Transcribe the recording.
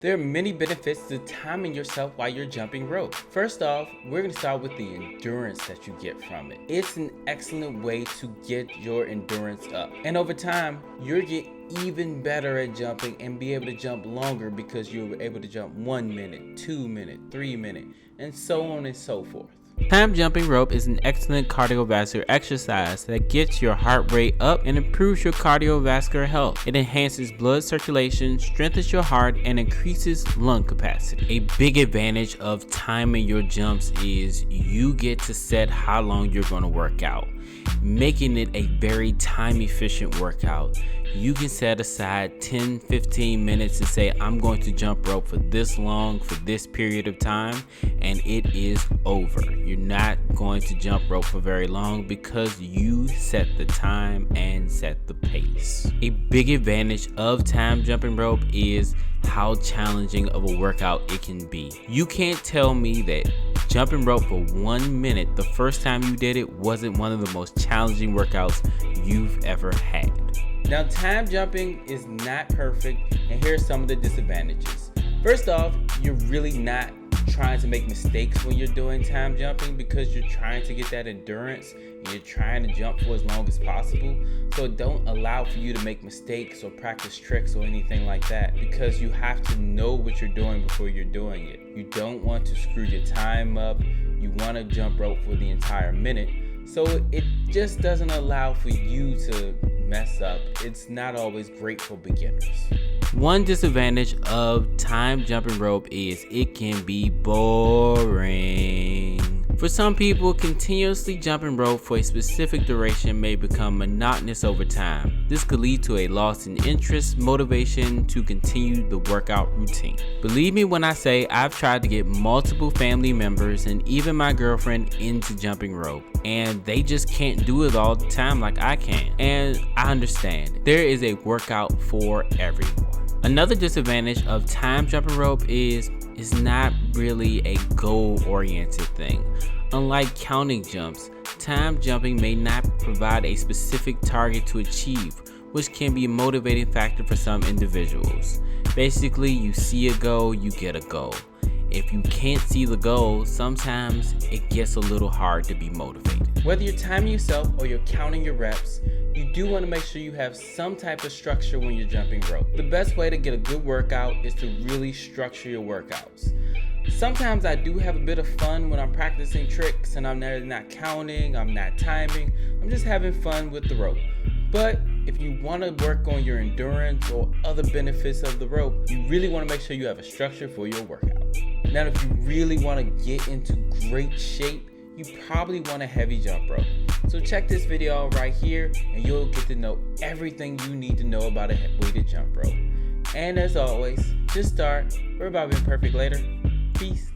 There are many benefits to timing yourself while you're jumping rope. First off, we're going to start with the endurance that you get from it. It's an excellent way to get your endurance up. And over time, you'll get even better at jumping and be able to jump longer because you're able to jump 1 minute, 2 minutes, 3 minutes, and so on and so forth. Time jumping rope is an excellent cardiovascular exercise that gets your heart rate up and improves your cardiovascular health. It enhances blood circulation, strengthens your heart, and increases lung capacity. A big advantage of timing your jumps is you get to set how long you're going to work out, making it a very time efficient workout. You can set aside 10-15 minutes and say, I'm going to jump rope for this long, for this period of time, and it is over. You're not going to jump rope for very long because you set the time and set the pace. A big advantage of time jumping rope is how challenging of a workout it can be. You can't tell me that jumping rope for 1 minute the first time you did it wasn't one of the most challenging workouts you've ever had. Now, time jumping is not perfect, and here are some of the disadvantages. First off, you're really not trying to make mistakes when you're doing time jumping because you're trying to get that endurance and you're trying to jump for as long as possible. So don't allow for you to make mistakes or practice tricks or anything like that, because you have to know what you're doing before you're doing it. You don't want to screw your time up. You want to jump rope for the entire minute. So it just doesn't allow for you to mess up. It's not always great for beginners. One disadvantage of time jumping rope is it can be boring. For some people, continuously jumping rope for a specific duration may become monotonous over time. This could lead to a loss in interest, motivation to continue the workout routine. Believe me when I say I've tried to get multiple family members and even my girlfriend into jumping rope, and they just can't do it all the time like I can. And I understand. There is a workout for everyone. Another disadvantage of time jumping rope is it's not really a goal-oriented thing. Unlike counting jumps, time jumping may not provide a specific target to achieve, which can be a motivating factor for some individuals. Basically, you see a goal, you get a goal. If you can't see the goal, sometimes it gets a little hard to be motivated. Whether you're timing yourself or you're counting your reps, you do want to make sure you have some type of structure when you're jumping rope. The best way to get a good workout is to really structure your workouts. Sometimes I do have a bit of fun when I'm practicing tricks and I'm not counting, I'm not timing, I'm just having fun with the rope. But if you want to work on your endurance or other benefits of the rope, you really want to make sure you have a structure for your workout. Now, if you really want to get into great shape, you probably want a heavy jump rope. So check this video out right here and you'll get to know everything you need to know about a weighted jump rope. And as always, just start. We're about being perfect later. Peace.